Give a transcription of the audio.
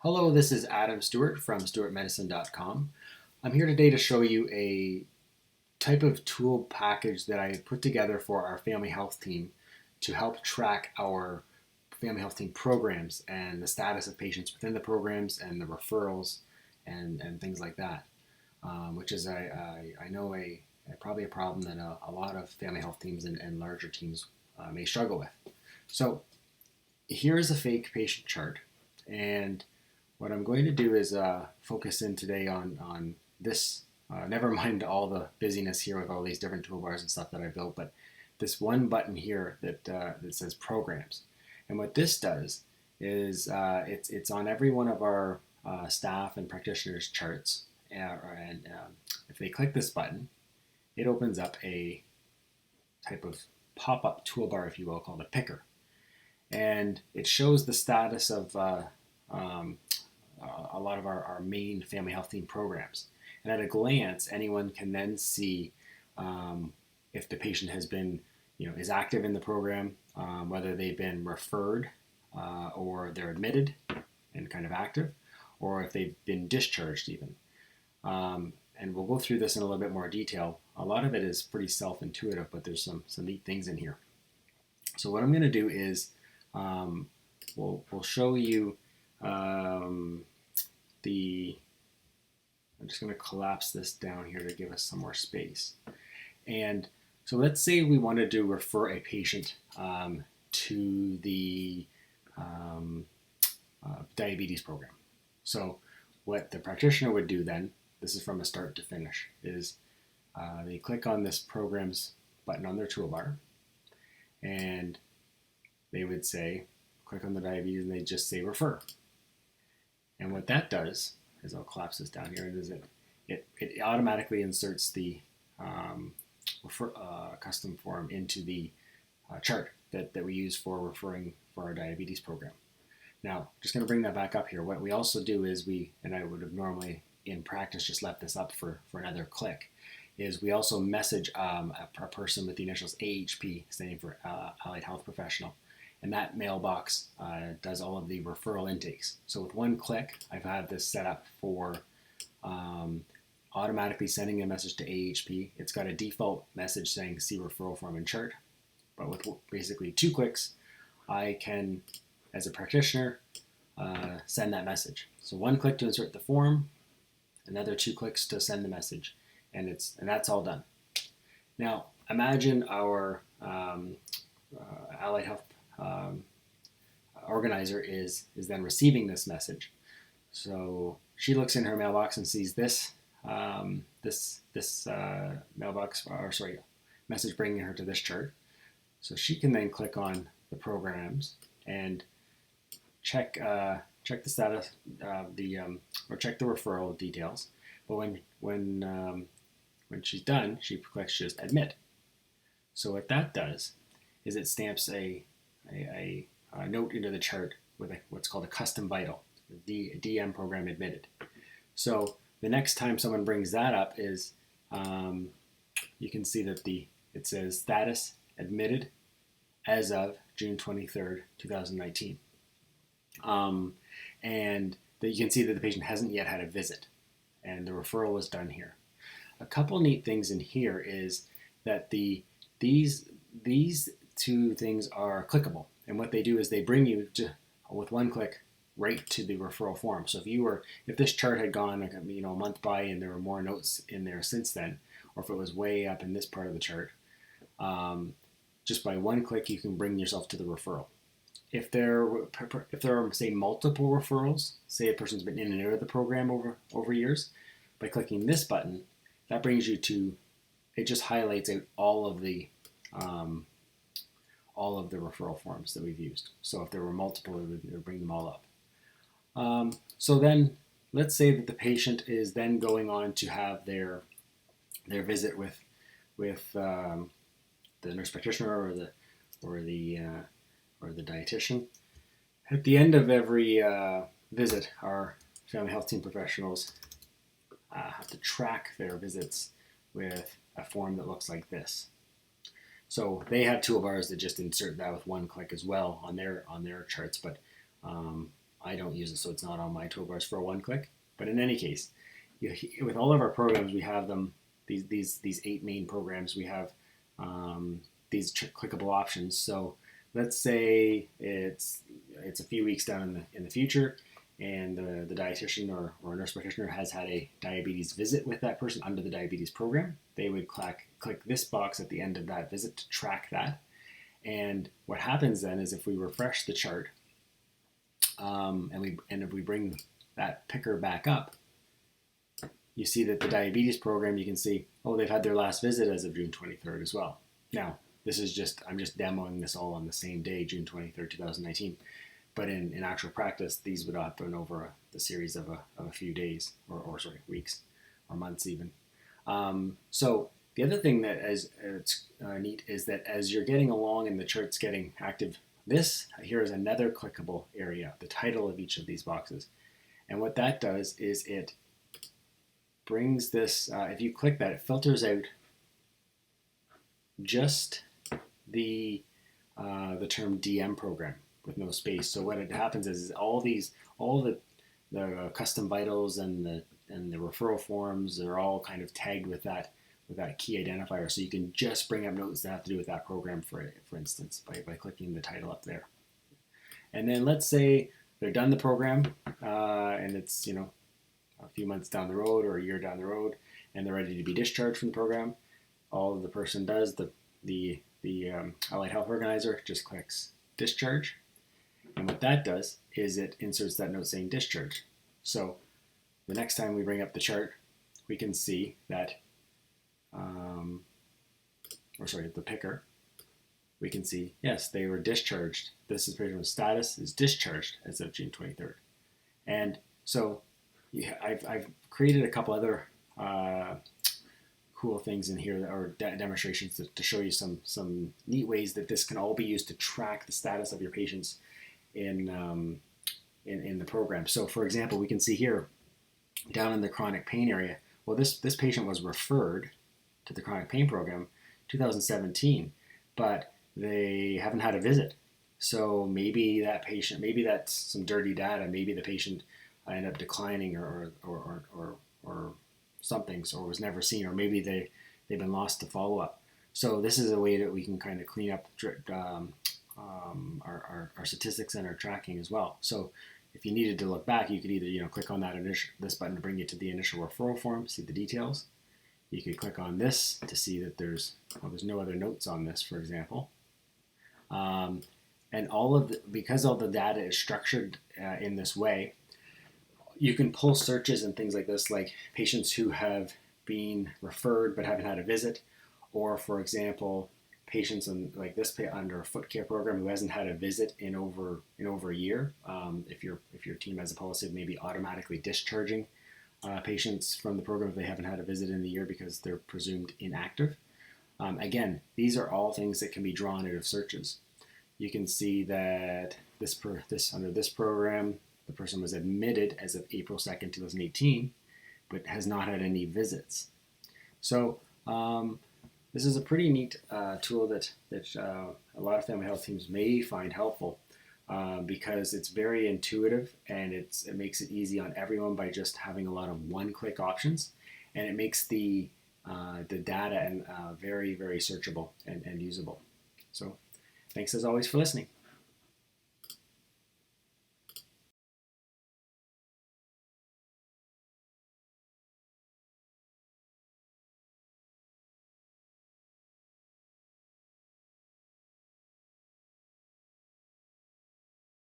Hello, this is Adam Stewart from stewartmedicine.com. I'm here today to show you a type of tool package that I put together for our family health team to help track our family health team programs and the status of patients within the programs and the referrals and things like that, which is, I know, probably a problem that a lot of family health teams and larger teams may struggle with. So here's a fake patient chart, and what I'm going to do is focus in today on this, never mind all the busyness here with all these different toolbars and stuff that I built, but this one button here that says Programs. And what this does is it's on every one of our staff and practitioners' charts. And if they click this button, it opens up a type of pop-up toolbar, if you will, called a picker. And it shows the status of a lot of our main family health team programs. And at a glance, anyone can then see if the patient has been, is active in the program, whether they've been referred or they're admitted and kind of active, or if they've been discharged even. And we'll go through this in a little bit more detail. A lot of it is pretty self-intuitive, but there's some neat things in here. So what I'm going to do is we'll show you I'm just going to collapse this down here to give us some more space. And so let's say we wanted to refer a patient to the diabetes program. So what the practitioner would do then, this is from a start to finish, is they click on this programs button on their toolbar, and they would say, click on the diabetes, and they just say refer. And what that does is, I'll collapse this down here, is it automatically inserts the custom form into the chart that we use for referring for our diabetes program. Now, just going to bring that back up here. What we also do is and I would have normally in practice just left this up for another click, is we also message a person with the initials AHP, standing for Allied Health Professional. And that mailbox does all of the referral intakes. So with one click, I've had this set up for automatically sending a message to AHP. It's got a default message saying see referral form and chart. But with basically 2 clicks, I can, as a practitioner, send that message. So 1 click to insert the form, another 2 clicks to send the message, and that's all done. Now imagine our Allied Health organizer is then receiving this message. So she looks in her mailbox and sees this message bringing her to this chart. So she can then click on the programs and check the status or check the referral details. But when she's done, she clicks just admit. So what that does is it stamps a note into the chart with what's called a custom vital, DM program admitted. So the next time someone brings that up is you can see that it says status admitted as of June 23rd, 2019. And that you can see that the patient hasn't yet had a visit and the referral is done here. A couple neat things in here is that these 2 things are clickable, and what they do is they bring you to, with 1 click, right to the referral form. So if this chart had gone a month by and there were more notes in there since then, or if it was way up in this part of the chart, just by 1 click you can bring yourself to the referral. If there are, say, multiple referrals, say a person's been in and out of the program over years, by clicking this button, that brings you to, it just highlights out all of the referral forms that we've used. So if there were multiple, it would bring them all up. So then let's say that the patient is then going on to have their visit with the nurse practitioner or the dietitian. At the end of every visit, our family health team professionals have to track their visits with a form that looks like this. So they have toolbars that just insert that with 1 click as well on their charts, but I don't use it, so it's not on my toolbars for a one-click. But in any case, with all of our programs, we have them, these 8 main programs, we have these clickable options. So let's say it's a few weeks down in the future, and the dietitian or nurse practitioner has had a diabetes visit with that person under the diabetes program. They would click this box at the end of that visit to track that. And what happens then is if we refresh the chart, and if we bring that picker back up, you see that the diabetes program, you can see, oh, they've had their last visit as of June 23rd as well. Now, I'm just demoing this all on the same day, June 23rd, 2019. But in actual practice, these would happen over the series of a few days, or weeks, or months even. So the other thing that is neat is that as you're getting along and the chart's getting active, this here is another clickable area, the title of each of these boxes. And what that does is it brings this, if you click that, it filters out just the term DM program with no space. So what it happens is all the custom vitals and the referral forms are all kind of tagged with that key identifier. So you can just bring up notes that have to do with that program, for instance, by clicking the title up there. And then let's say they're done the program, and it's a few months down the road or a year down the road, and they're ready to be discharged from the program. All the person does, the Allied Health Organizer just clicks discharge, and what that does is it inserts that note saying discharge. So the next time we bring up the chart, we can see that, the picker, we can see, yes, they were discharged. This is patient's status is discharged as of June 23rd. And so I've created a couple other cool things in here, or demonstrations to show you some neat ways that this can all be used to track the status of your patients in the program. So for example, we can see here down in the chronic pain area, well, this patient was referred to the chronic pain program 2017, but they haven't had a visit. So maybe that's some dirty data. Maybe the patient ended up declining or something, so it was never seen, or maybe they've been lost to follow up. So this is a way that we can kind of clean up our statistics and our tracking as well. So if you needed to look back, you could either click on this button to bring you to the initial referral form, see the details. You could click on this to see that there's no other notes on this, for example. And because all the data is structured in this way, you can pull searches and things like this, like patients who have been referred but haven't had a visit, or for example, patients like this under a foot care program who hasn't had a visit in over a year. If your team has a policy of maybe automatically discharging patients from the program if they haven't had a visit in the year because they're presumed inactive. Again, these are all things that can be drawn out of searches. You can see that under this program, the person was admitted as of April 2nd, 2018, but has not had any visits. So this is a pretty neat tool that a lot of family health teams may find helpful because it's very intuitive, and it makes it easy on everyone by just having a lot of one-click options, and it makes the data very, very searchable and usable. So thanks as always for listening.